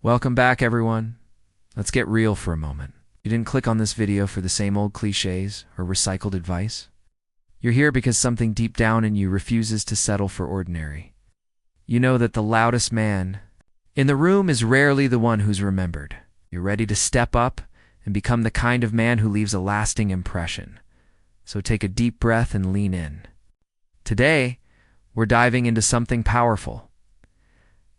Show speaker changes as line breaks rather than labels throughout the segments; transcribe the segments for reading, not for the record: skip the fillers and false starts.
Welcome back, everyone. Let's get real for a moment. You didn't click on this video for the same old cliches or recycled advice. You're here because something deep down in you refuses to settle for ordinary. You know that the loudest man in the room is rarely the one who's remembered. You're ready to step up and become the kind of man who leaves a lasting impression. So take a deep breath and lean in. Today, we're diving into something powerful.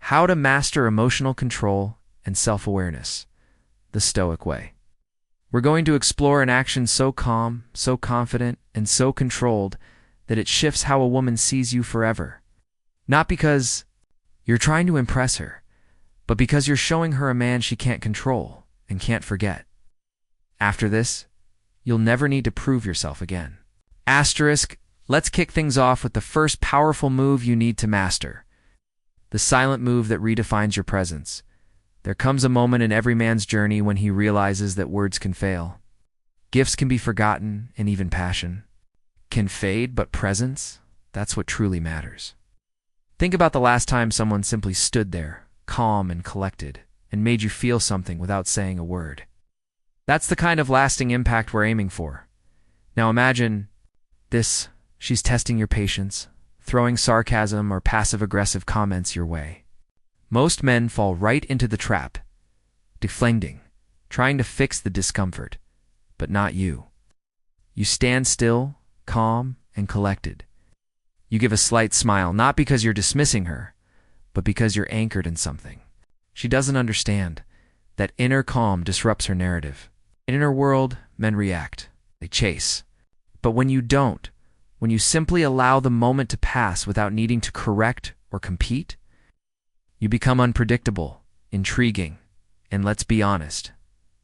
How to master emotional control and self-awareness, the Stoic way. We're going to explore an action so calm, so confident, and so controlled that it shifts how a woman sees you forever. Not because you're trying to impress her, but because you're showing her a man she can't control and can't forget. After this, you'll never need to prove yourself again. Asterisk, let's kick things off with the first powerful move you need to master. The silent move that redefines your presence. There comes a moment in every man's journey when he realizes that words can fail. Gifts can be forgotten, and even passion can fade, but presence, that's what truly matters. Think about the last time someone simply stood there, calm and collected, and made you feel something without saying a word. That's the kind of lasting impact we're aiming for. Now imagine this: she's testing your patience, throwing sarcasm or passive-aggressive comments your way. Most men fall right into the trap, deflecting, trying to fix the discomfort, but not you. You stand still, calm, and collected. You give a slight smile, not because you're dismissing her, but because you're anchored in something. She doesn't understand. That inner calm disrupts her narrative. In her world, men react. They chase. But when you don't, when you simply allow the moment to pass without needing to correct or compete, you become unpredictable, intriguing, and let's be honest,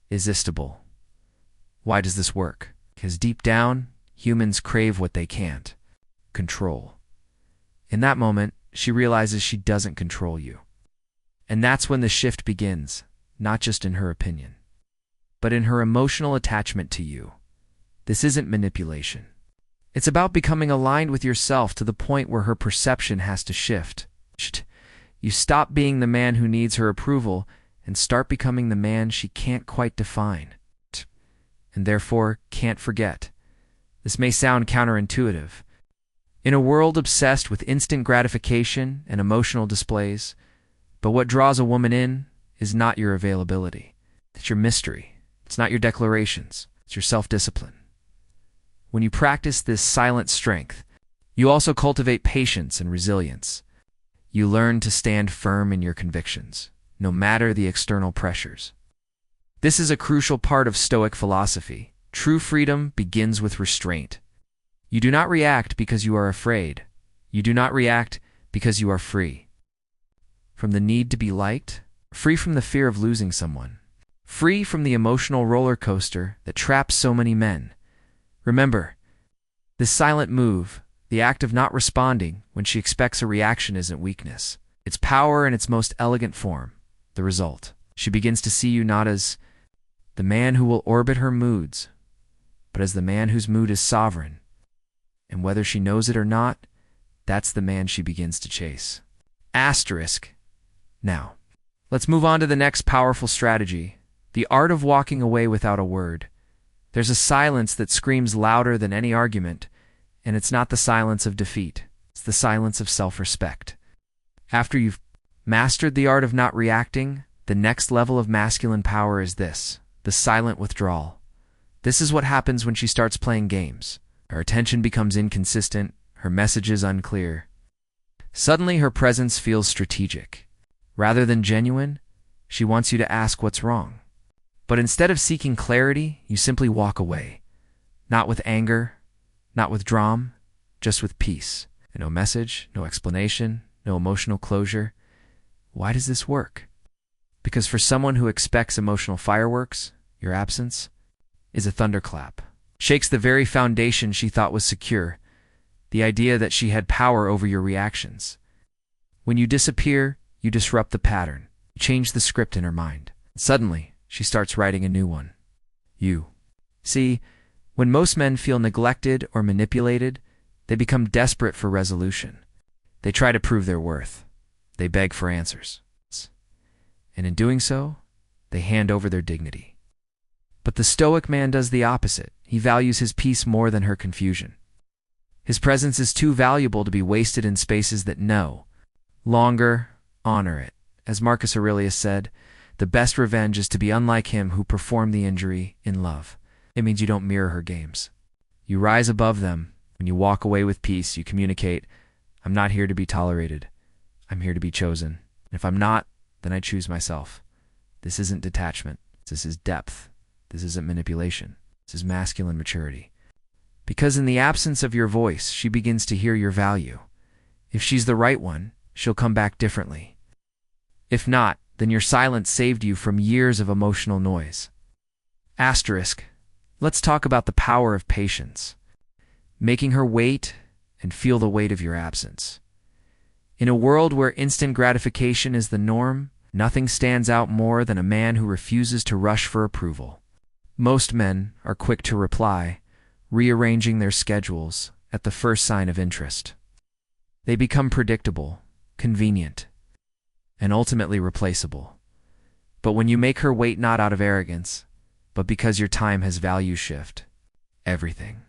irresistible. Why does this work? Because deep down, humans crave what they can't: control. In that moment, she realizes she doesn't control you. And that's when the shift begins, not just in her opinion, but in her emotional attachment to you. This isn't manipulation. It's about becoming aligned with yourself to the point where her perception has to shift. You stop being the man who needs her approval and start becoming the man she can't quite define, and therefore can't forget. This may sound counterintuitive. In a world obsessed with instant gratification and emotional displays, but what draws a woman in is not your availability. It's your mystery. It's not your declarations. It's your self-discipline. When you practice this silent strength, you also cultivate patience and resilience. You learn to stand firm in your convictions, no matter the external pressures. This is a crucial part of Stoic philosophy. True freedom begins with restraint. You do not react because you are afraid. You do not react because you are free. From the need to be liked, free from the fear of losing someone, free from the emotional roller coaster that traps so many men. Remember, this silent move, the act of not responding when she expects a reaction, isn't weakness. It's power in its most elegant form. The result: she begins to see you not as the man who will orbit her moods, but as the man whose mood is sovereign. And whether she knows it or not, that's the man she begins to chase. Asterisk. Now, let's move on to the next powerful strategy: the art of walking away without a word. There's a silence that screams louder than any argument, and it's not the silence of defeat. It's the silence of self-respect. After you've mastered the art of not reacting, the next level of masculine power is this: the silent withdrawal. This is what happens when she starts playing games. Her attention becomes inconsistent, her messages unclear. Suddenly her presence feels strategic. Rather than genuine, she wants you to ask what's wrong. But instead of seeking clarity, you simply walk away. Not with anger, not with drama, just with peace. And no message, no explanation, no emotional closure. Why does this work? Because for someone who expects emotional fireworks, your absence is a thunderclap. Shakes the very foundation she thought was secure, the idea that she had power over your reactions. When you disappear, you disrupt the pattern. You change the script in her mind. Suddenly, she starts writing a new one. You. See, when most men feel neglected or manipulated, they become desperate for resolution. They try to prove their worth. They beg for answers. and in doing so, they hand over their dignity. But the Stoic man does the opposite. He values his peace more than her confusion. His presence is too valuable to be wasted in spaces that no longer honor it. As Marcus Aurelius said, the best revenge is to be unlike him who performed the injury in love. It means you don't mirror her games. You rise above them. When you walk away with peace, you communicate, I'm not here to be tolerated. I'm here to be chosen. And if I'm not, then I choose myself. This isn't detachment. This is depth. This isn't manipulation. This is masculine maturity. Because in the absence of your voice, she begins to hear your value. If she's the right one, she'll come back differently. If not, then your silence saved you from years of emotional noise. Asterisk. Let's talk about the power of patience. Making her wait and feel the weight of your absence. In a world where instant gratification is the norm, nothing stands out more than a man who refuses to rush for approval. Most men are quick to reply, rearranging their schedules at the first sign of interest. They become predictable, convenient, and ultimately replaceable. But when you make her wait not out of arrogance, but because your time has value shift, everything.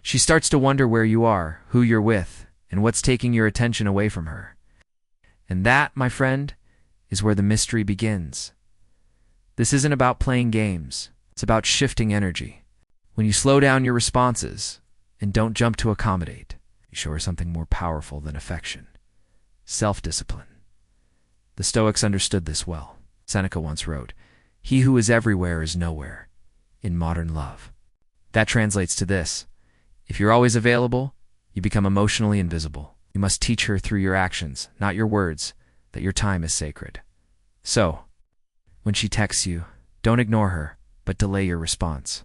She starts to wonder where you are, who you're with, and what's taking your attention away from her. And that, my friend, is where the mystery begins. This isn't about playing games. It's about shifting energy. When you slow down your responses and don't jump to accommodate, you show her something more powerful than affection. Self-discipline. The Stoics understood this well. Seneca once wrote, "He who is everywhere is nowhere," in modern love. That translates to this. If you're always available, you become emotionally invisible. You must teach her through your actions, not your words, that your time is sacred. So, when she texts you, don't ignore her, but delay your response.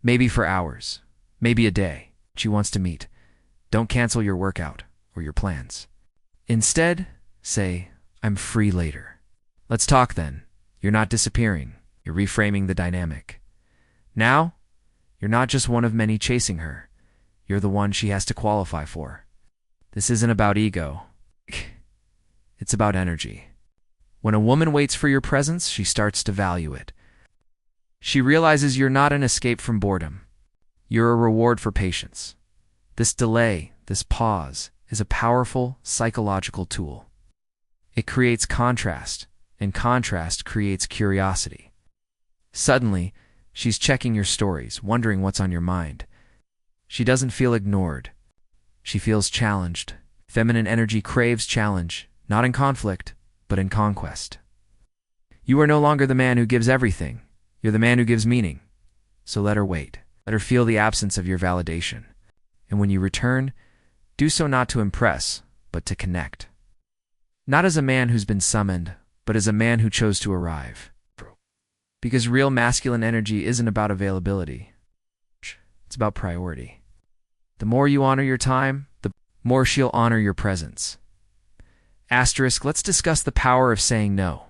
Maybe for hours, maybe a day. She wants to meet. Don't cancel your workout or your plans. Instead, say, I'm free later. Let's talk then. You're not disappearing. You're reframing the dynamic. Now, you're not just one of many chasing her. You're the one she has to qualify for. This isn't about ego. It's about energy. When a woman waits for your presence, she starts to value it. She realizes you're not an escape from boredom. You're a reward for patience. This delay, this pause, is a powerful psychological tool. It creates contrast, and contrast creates curiosity. Suddenly, she's checking your stories, wondering what's on your mind. She doesn't feel ignored. She feels challenged. Feminine energy craves challenge, not in conflict, but in conquest. You are no longer the man who gives everything. You're the man who gives meaning. So let her wait. Let her feel the absence of your validation. And when you return, do so not to impress, but to connect. Not as a man who's been summoned, but as a man who chose to arrive. Because real masculine energy isn't about availability. It's about priority. The more you honor your time, the more she'll honor your presence. Asterisk, let's discuss the power of saying no.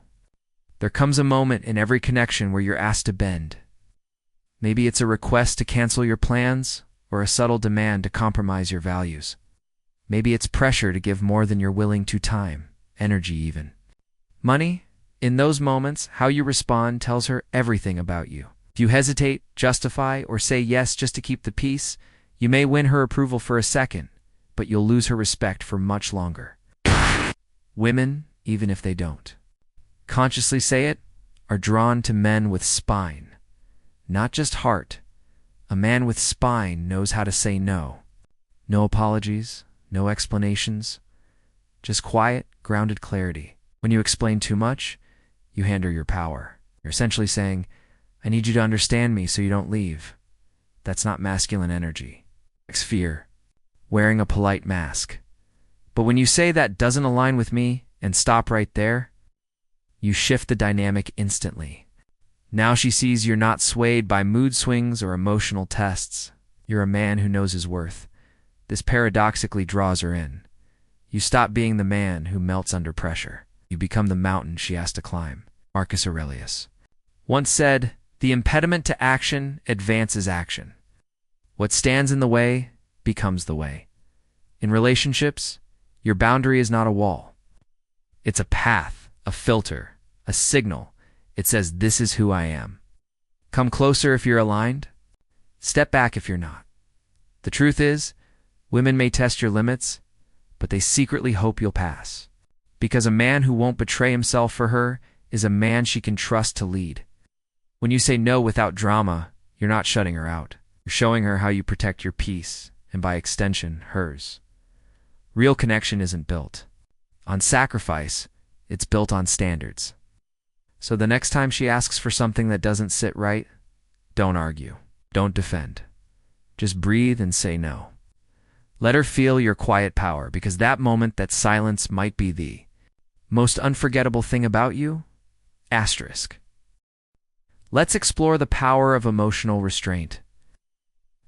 There comes a moment in every connection where you're asked to bend. Maybe it's a request to cancel your plans, or a subtle demand to compromise your values. Maybe it's pressure to give more than you're willing to, time, energy even. Money? In those moments, how you respond tells her everything about you. If you hesitate, justify, or say yes just to keep the peace, you may win her approval for a second, but you'll lose her respect for much longer. Women, even if they don't consciously say it, are drawn to men with spine, not just heart. A man with spine knows how to say no. No apologies, no explanations, just quiet, grounded clarity. When you explain too much, you hand her your power. You're essentially saying, I need you to understand me so you don't leave. That's not masculine energy. It's fear, wearing a polite mask. But when you say that doesn't align with me and stop right there, you shift the dynamic instantly. Now she sees you're not swayed by mood swings or emotional tests. You're a man who knows his worth. This paradoxically draws her in. You stop being the man who melts under pressure. You become the mountain she has to climb. Marcus Aurelius once said, the impediment to action advances action. What stands in the way becomes the way. In relationships, your boundary is not a wall. It's a path, a filter, a signal. It says, "This is who I am." Come closer if you're aligned. Step back if you're not. The truth is, women may test your limits, but they secretly hope you'll pass. Because a man who won't betray himself for her is a man she can trust to lead. When you say no without drama, you're not shutting her out. You're showing her how you protect your peace, and by extension, hers. Real connection isn't built on sacrifice, it's built on standards. So the next time she asks for something that doesn't sit right, don't argue, don't defend. Just breathe and say no. Let her feel your quiet power, because that moment, that silence, might be the most unforgettable thing about you. Asterisk. Let's explore the power of emotional restraint.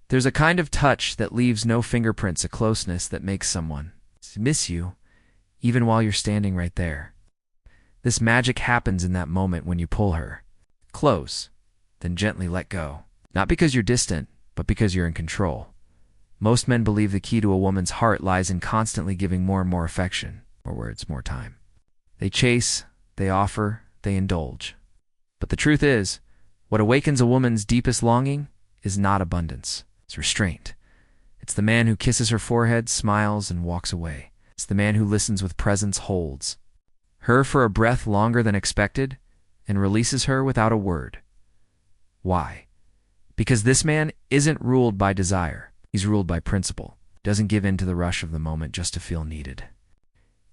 There's a kind of touch that leaves no fingerprints, a closeness that makes someone miss you, even while you're standing right there. This magic happens in that moment when you pull her close, then gently let go. Not because you're distant, but because you're in control. Most men believe the key to a woman's heart lies in constantly giving more and more affection, more words, more time. They chase, they offer, they indulge. But the truth is, what awakens a woman's deepest longing is not abundance, it's restraint. It's the man who kisses her forehead, smiles, and walks away. It's the man who listens with presence, holds her for a breath longer than expected, and releases her without a word. Why? Because this man isn't ruled by desire. He's ruled by principle. Doesn't give in to the rush of the moment just to feel needed.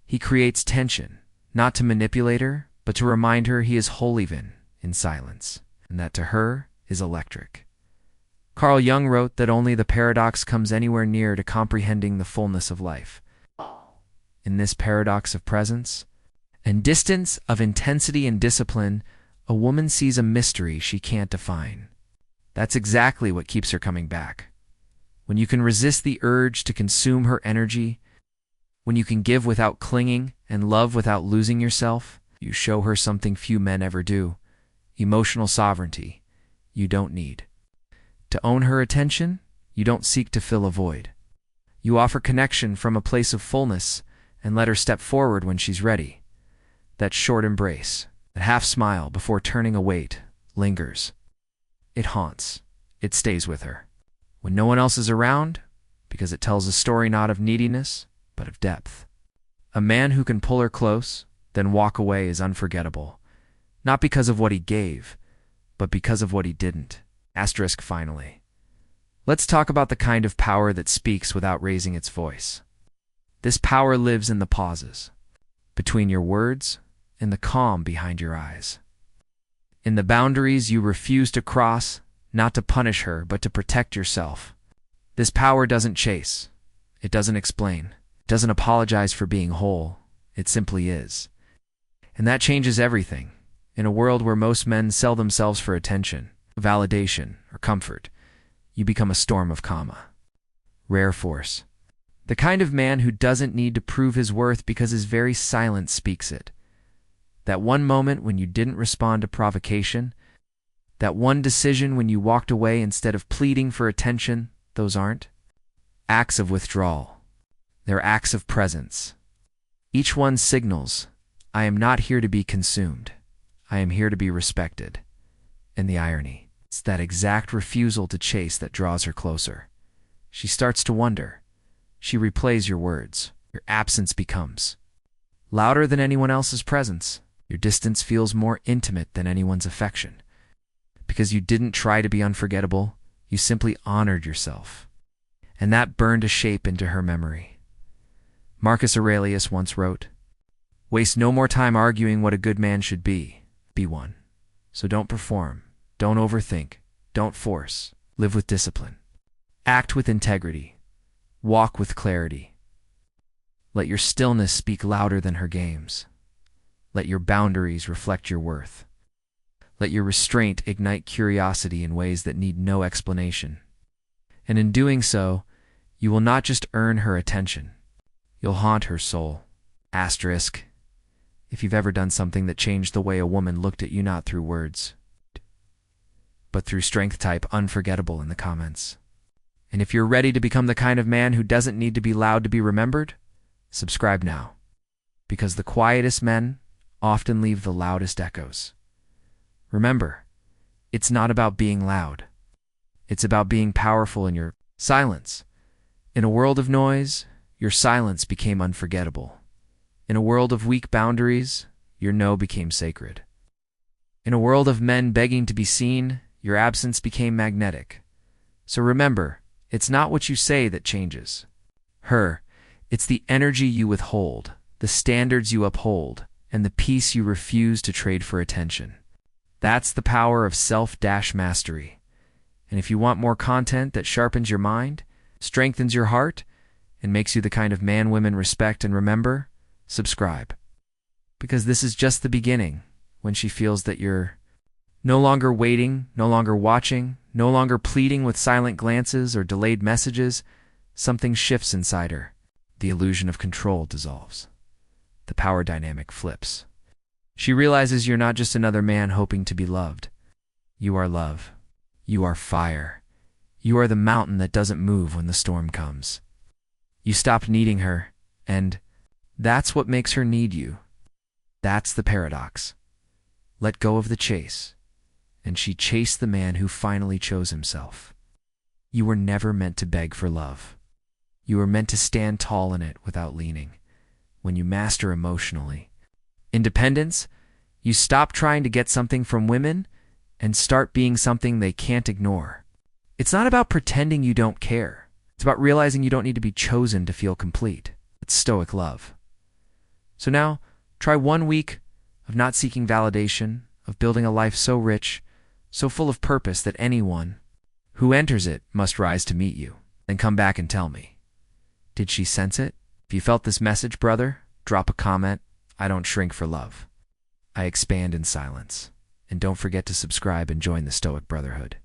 He creates tension, not to manipulate her, but to remind her he is whole even in silence, and that to her is electric. Carl Jung wrote that only the paradox comes anywhere near to comprehending the fullness of life. In this paradox of presence and distance, of intensity and discipline, a woman sees a mystery she can't define. That's exactly what keeps her coming back. When you can resist the urge to consume her energy, when you can give without clinging and love without losing yourself, you show her something few men ever do: emotional sovereignty. You don't need to own her attention, you don't seek to fill a void. You offer connection from a place of fullness and let her step forward when she's ready. That short embrace, that half smile before turning away, lingers. It haunts. It stays with her. When no one else is around, because it tells a story not of neediness, but of depth. A man who can pull her close, then walk away is unforgettable. Not because of what he gave, but because of what he didn't. Asterisk finally. Let's talk about the kind of power that speaks without raising its voice. This power lives in the pauses, between your words and the calm behind your eyes. In the boundaries you refuse to cross, not to punish her, but to protect yourself. This power doesn't chase. It doesn't explain. It doesn't apologize for being whole. It simply is. And that changes everything. In a world where most men sell themselves for attention, validation, or comfort, you become a storm of calm. Rare force. The kind of man who doesn't need to prove his worth because his very silence speaks it. That one moment when you didn't respond to provocation, that one decision when you walked away instead of pleading for attention, those aren't acts of withdrawal. They're acts of presence. Each one signals, I am not here to be consumed. I am here to be respected. And the irony, it's that exact refusal to chase that draws her closer. She starts to wonder. She replays your words. Your absence becomes louder than anyone else's presence. Your distance feels more intimate than anyone's affection. Because you didn't try to be unforgettable, you simply honored yourself. And that burned a shape into her memory. Marcus Aurelius once wrote, "Waste no more time arguing what a good man should be. Be one. So don't perform, don't overthink, don't force. Live with discipline. Act with integrity. Walk with clarity. Let your stillness speak louder than her games. Let your boundaries reflect your worth. Let your restraint ignite curiosity in ways that need no explanation. And in doing so, you will not just earn her attention. You'll haunt her soul." Asterisk. If you've ever done something that changed the way a woman looked at you, not through words, but through strength, type unforgettable in the comments. And if you're ready to become the kind of man who doesn't need to be loud to be remembered, subscribe now. Because the quietest men often leave the loudest echoes. Remember, it's not about being loud. It's about being powerful in your silence. In a world of noise, your silence became unforgettable. In a world of weak boundaries, your no became sacred. In a world of men begging to be seen, your absence became magnetic. So remember, it's not what you say that changes. It's the energy you withhold, the standards you uphold, and the peace you refuse to trade for attention. That's the power of self-mastery. And if you want more content that sharpens your mind, strengthens your heart, and makes you the kind of man women respect and remember, subscribe. Because this is just the beginning, when she feels that you're no longer waiting, no longer watching, no longer pleading with silent glances or delayed messages. Something shifts inside her. The illusion of control dissolves. The power dynamic flips. She realizes you're not just another man hoping to be loved. You are love. You are fire. You are the mountain that doesn't move when the storm comes. You stopped needing her, and that's what makes her need you. That's the paradox. Let go of the chase, and she chased the man who finally chose himself. You were never meant to beg for love. You were meant to stand tall in it without leaning. When you master emotionally independence, you stop trying to get something from women and start being something they can't ignore. It's not about pretending you don't care. It's about realizing you don't need to be chosen to feel complete. It's Stoic love. So now, try 1 week of not seeking validation, of building a life so rich, so full of purpose that anyone who enters it must rise to meet you. Then come back and tell me. Did she sense it? If you felt this message, brother, drop a comment. I don't shrink for love. I expand in silence. And don't forget to subscribe and join the Stoic Brotherhood.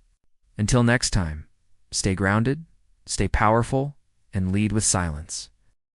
Until next time, stay grounded, stay powerful, and lead with silence.